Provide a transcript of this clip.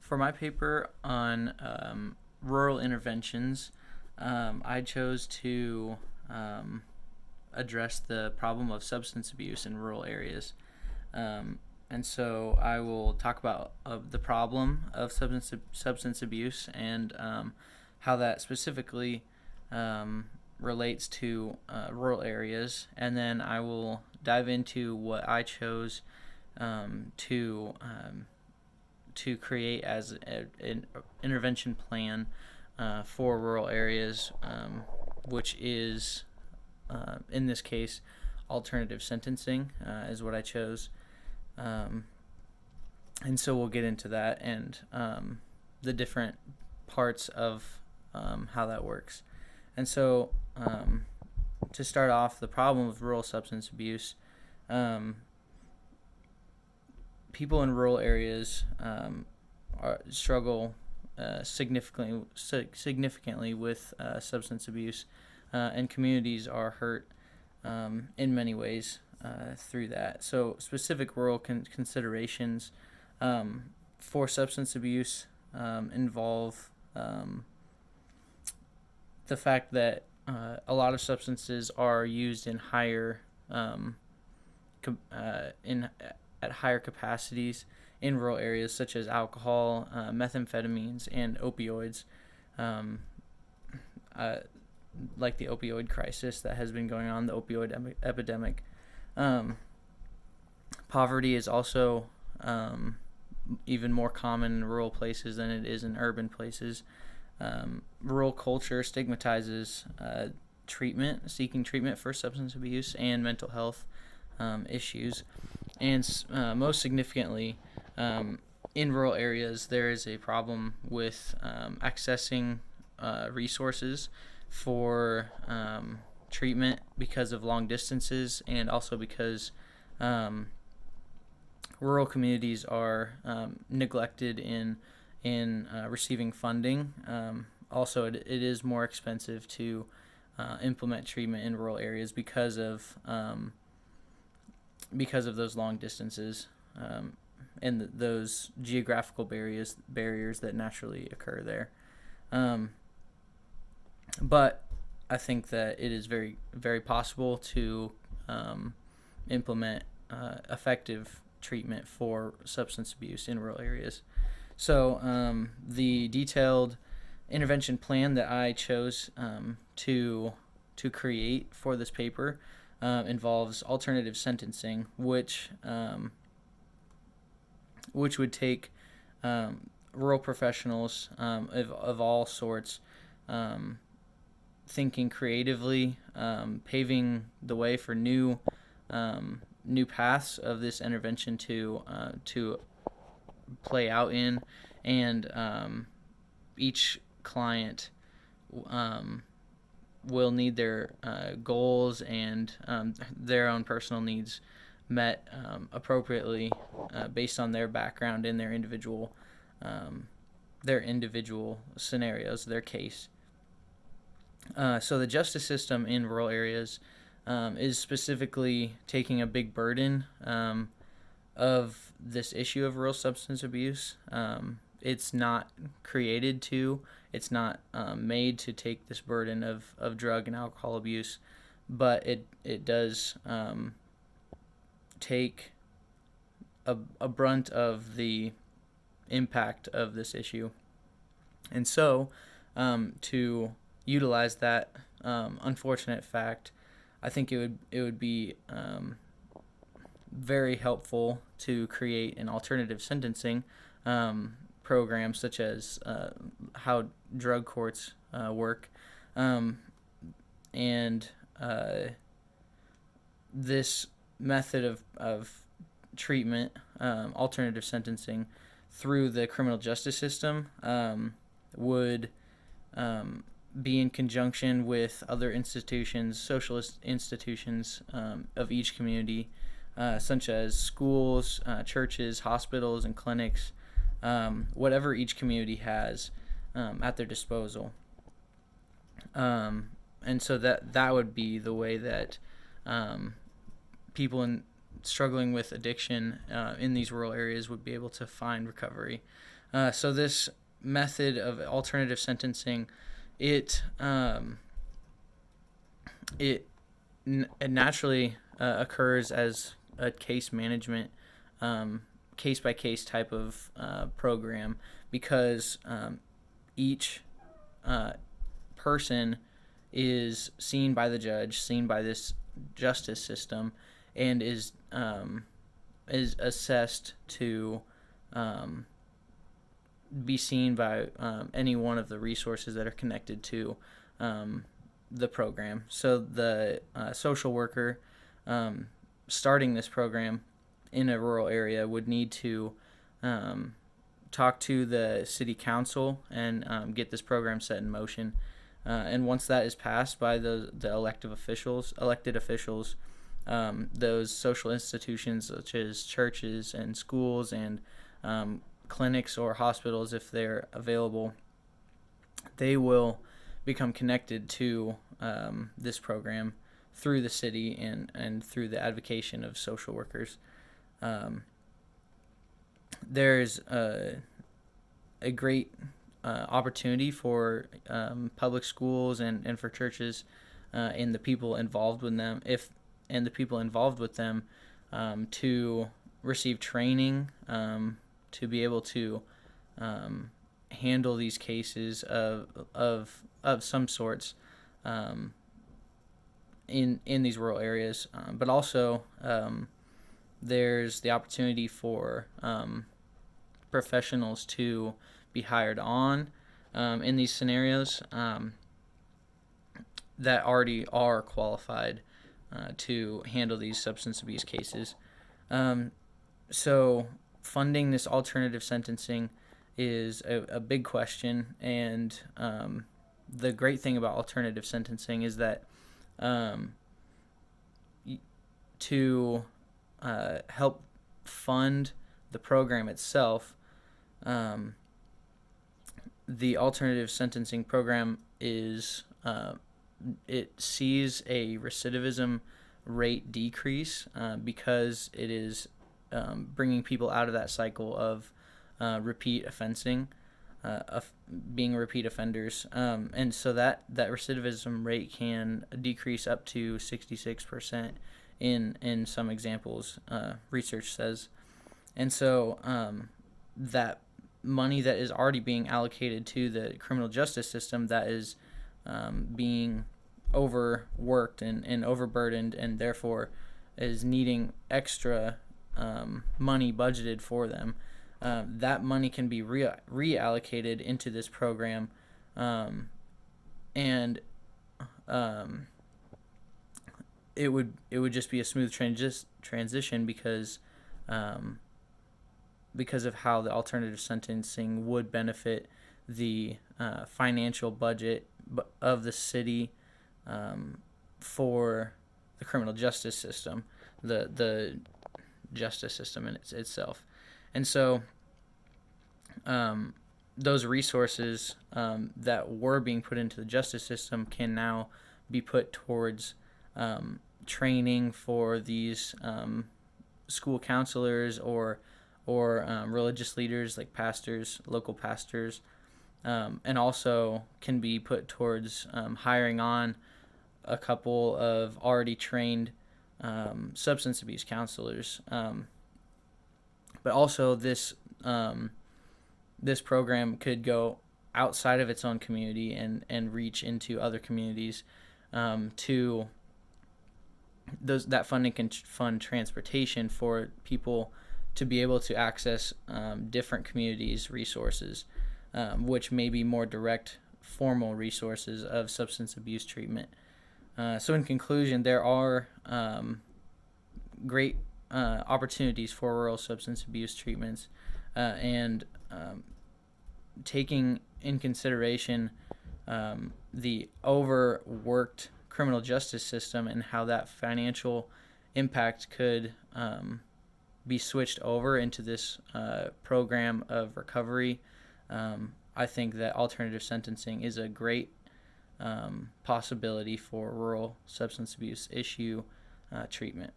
For my paper on rural interventions, I chose to address the problem of substance abuse in rural areas. And so I will talk about the problem of substance abuse and how that specifically relates to rural areas, and then I will dive into what I chose to create as an intervention plan for rural areas, which is in this case alternative sentencing is what I chose. Um, and so we'll get into that and the different parts of how that works. And so to start off, the problem with rural substance abuse, um, people in rural areas struggle significantly with substance abuse, and communities are hurt in many ways through that. So specific rural considerations for substance abuse involve the fact that a lot of substances are used in higher in at higher capacities in rural areas, such as alcohol, methamphetamines, and opioids, um, uh, like the opioid crisis that has been going on, the opioid epidemic. Um, Poverty is also even more common in rural places than it is in urban places. Rural culture stigmatizes seeking treatment for substance abuse and mental health issues. And most significantly, in rural areas, there is a problem with accessing resources for treatment because of long distances, and also because rural communities are neglected in receiving funding. Also, it is more expensive to implement treatment in rural areas because of those long distances, and those geographical barriers that naturally occur there. Um, but I think that it is very, very possible to implement effective treatment for substance abuse in rural areas. So the detailed intervention plan that I chose to create for this paper involves alternative sentencing, which would take rural professionals of all sorts thinking creatively, paving the way for new paths of this intervention to play out in, and each client will need their goals and their own personal needs met appropriately based on their background and their individual scenarios, their case. So the justice system in rural areas is specifically taking a big burden of this issue of rural substance abuse. It's not it's not made to take this burden of drug and alcohol abuse, but it does take a brunt of the impact of this issue. And so, to utilize that unfortunate fact, I think it would be very helpful to create an alternative sentencing program, such as how drug courts work, and this method of treatment, alternative sentencing through the criminal justice system, would be in conjunction with other institutions, socialist institutions of each community, such as schools, churches, hospitals, and clinics, whatever each community has at their disposal. And so that would be the way that people struggling with addiction in these rural areas would be able to find recovery. So this method of alternative sentencing, it it naturally occurs as a case management, case by case type of program, because each person is seen by the judge, seen by this justice system, and is assessed to be seen by any one of the resources that are connected to the program. So the social worker starting this program in a rural area would need to talk to the city council and get this program set in motion. And once that is passed by the elected officials, those social institutions such as churches and schools and clinics or hospitals, if they're available, they will become connected to this program through the city and through the advocation of social workers. There's a great opportunity for public schools and for churches and the people involved with them, to receive training to be able to handle these cases of some sorts in these rural areas, but also there's the opportunity for professionals to be hired on in these scenarios that already are qualified to handle these substance abuse cases. So funding this alternative sentencing is a big question, and the great thing about alternative sentencing is that to help fund the program itself, the alternative sentencing program is it sees a recidivism rate decrease because it is bringing people out of that cycle of repeat offending, of being repeat offenders, and so that recidivism rate can decrease up to 66% in some examples, research says. And so that money that is already being allocated to the criminal justice system that is being overworked and overburdened, and therefore is needing extra money budgeted for them, that money can be reallocated into this program, and it would just be a smooth transition because of how the alternative sentencing would benefit the financial budget of the city for the criminal justice system, the justice system in itself. And so those resources that were being put into the justice system can now be put towards training for these school counselors or religious leaders like pastors, local pastors, and also can be put towards hiring on a couple of already trained substance abuse counselors. But also this program could go outside of its own community and reach into other communities. That funding can fund transportation for people to be able to access different communities' resources, which may be more direct, formal resources of substance abuse treatment. So in conclusion, there are great opportunities for rural substance abuse treatments, and taking in consideration the overworked criminal justice system and how that financial impact could be switched over into this program of recovery. I think that alternative sentencing is a great possibility for rural substance abuse issue treatment.